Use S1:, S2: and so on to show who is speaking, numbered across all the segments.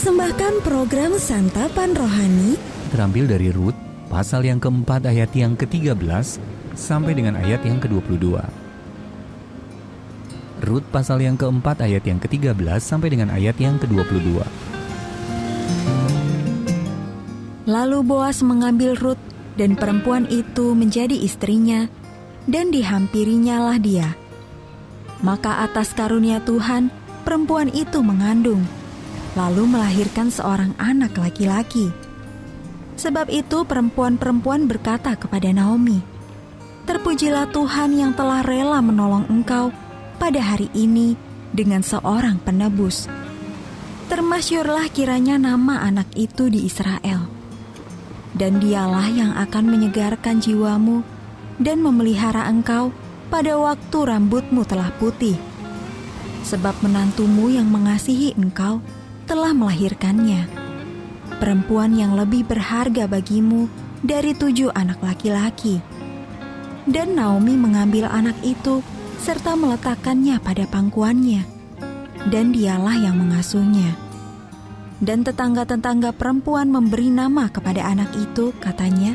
S1: mempersembahkan program Santapan Rohani
S2: terambil dari Rut pasal yang keempat ayat yang ke-13 sampai dengan ayat yang ke-22. Rut pasal yang keempat ayat yang ke-13 sampai dengan ayat yang ke-22.
S1: Lalu Boas mengambil Rut dan perempuan itu menjadi istrinya, dan dihampirinya lah dia. Maka atas karunia Tuhan, perempuan itu mengandung, lalu melahirkan seorang anak laki-laki. Sebab itu perempuan-perempuan berkata kepada Naomi, "Terpujilah Tuhan yang telah rela menolong engkau pada hari ini dengan seorang penebus. Termasyurlah kiranya nama anak itu di Israel. Dan dialah yang akan menyegarkan jiwamu dan memelihara engkau pada waktu rambutmu telah putih. Sebab menantumu yang mengasihi engkau telah melahirkannya, perempuan yang lebih berharga bagimu dari 7 anak laki-laki." Dan Naomi mengambil anak itu serta meletakkannya pada pangkuannya, dan dialah yang mengasuhnya. Dan tetangga-tetangga perempuan memberi nama kepada anak itu, katanya,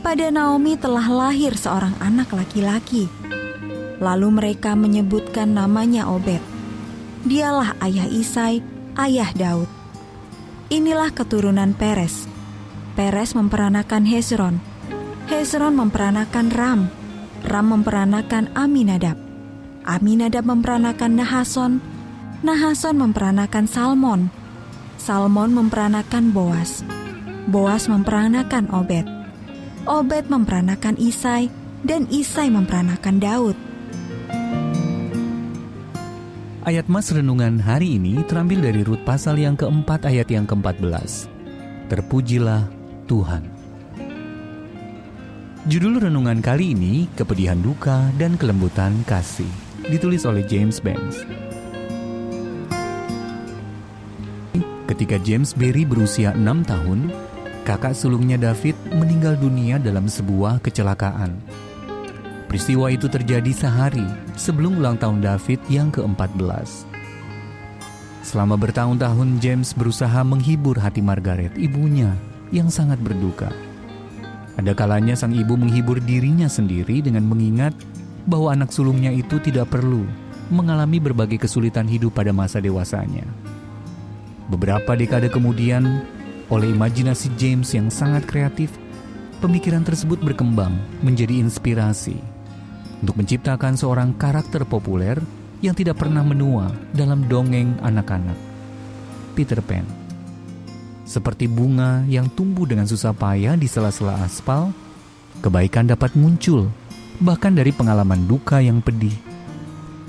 S1: "Pada Naomi telah lahir seorang anak laki-laki." Lalu mereka menyebutkan namanya Obed. Dialah ayah Isai, ayah Daud. Inilah keturunan Peres. Peres memperanakan Hezron. Hezron memperanakan Ram. Ram memperanakan Aminadab. Aminadab memperanakan Nahason. Nahason memperanakan Salmon. Salmon memperanakan Boas. Boas memperanakan Obed. Obed memperanakan Isai, dan Isai memperanakan Daud.
S2: Ayat Mas renungan hari ini terambil dari Rut pasal yang keempat ayat yang ke-14. Terpujilah Tuhan. Judul renungan kali ini, Kepedihan Duka dan Kelembutan Kasih, ditulis oleh James Banks. Ketika James Barrie berusia 6 tahun, kakak sulungnya David meninggal dunia dalam sebuah kecelakaan. Peristiwa itu terjadi sehari sebelum ulang tahun David yang ke-14. Selama bertahun-tahun James berusaha menghibur hati Margaret, ibunya yang sangat berduka. Ada kalanya sang ibu menghibur dirinya sendiri dengan mengingat bahwa anak sulungnya itu tidak perlu mengalami berbagai kesulitan hidup pada masa dewasanya. Beberapa dekade kemudian, oleh imajinasi James yang sangat kreatif, pemikiran tersebut berkembang menjadi inspirasi untuk menciptakan seorang karakter populer yang tidak pernah menua dalam dongeng anak-anak, Peter Pan. Seperti bunga yang tumbuh dengan susah payah di sela-sela aspal, kebaikan dapat muncul bahkan dari pengalaman duka yang pedih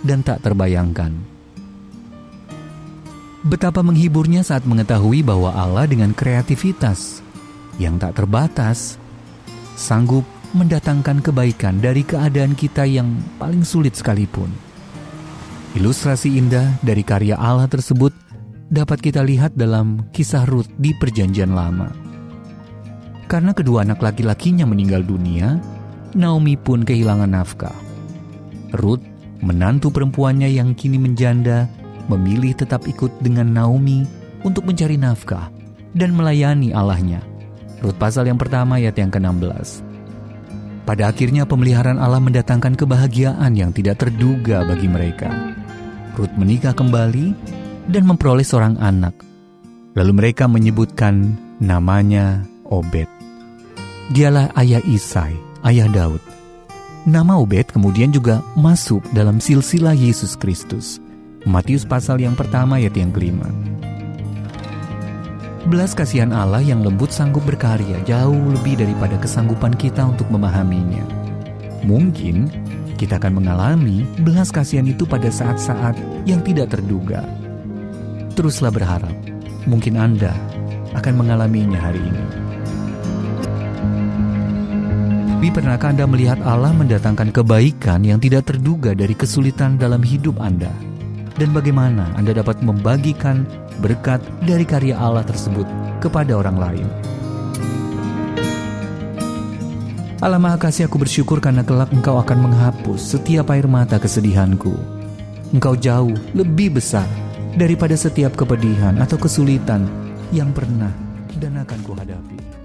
S2: dan tak terbayangkan. Betapa menghiburnya saat mengetahui bahwa Allah dengan kreativitas yang tak terbatas sanggup mendatangkan kebaikan dari keadaan kita yang paling sulit sekalipun. Ilustrasi indah dari karya Allah tersebut dapat kita lihat dalam kisah Rut di Perjanjian Lama. Karena kedua anak laki-lakinya meninggal dunia, Naomi pun kehilangan nafkah. Rut, menantu perempuannya yang kini menjanda, memilih tetap ikut dengan Naomi untuk mencari nafkah dan melayani Allahnya. Rut pasal yang pertama ayat yang ke-16. Pada akhirnya pemeliharaan Allah mendatangkan kebahagiaan yang tidak terduga bagi mereka. Rut menikah kembali dan memperoleh seorang anak. Lalu mereka menyebutkan namanya Obed. Dialah ayah Isai, ayah Daud. Nama Obed kemudian juga masuk dalam silsilah Yesus Kristus. Matius pasal yang pertama ayat yang ke-5. Belas kasihan Allah yang lembut sanggup berkarya jauh lebih daripada kesanggupan kita untuk memahaminya. Mungkin kita akan mengalami belas kasihan itu pada saat-saat yang tidak terduga. Teruslah berharap, mungkin Anda akan mengalaminya hari ini. Tapi pernahkah Anda melihat Allah mendatangkan kebaikan yang tidak terduga dari kesulitan dalam hidup Anda? Dan bagaimana Anda dapat membagikan berkat dari karya Allah tersebut kepada orang lain? Allah Maha Kasih, aku bersyukur karena kelak Engkau akan menghapus setiap air mata kesedihanku. Engkau jauh lebih besar daripada setiap kepedihan atau kesulitan yang pernah dan akan kuhadapi.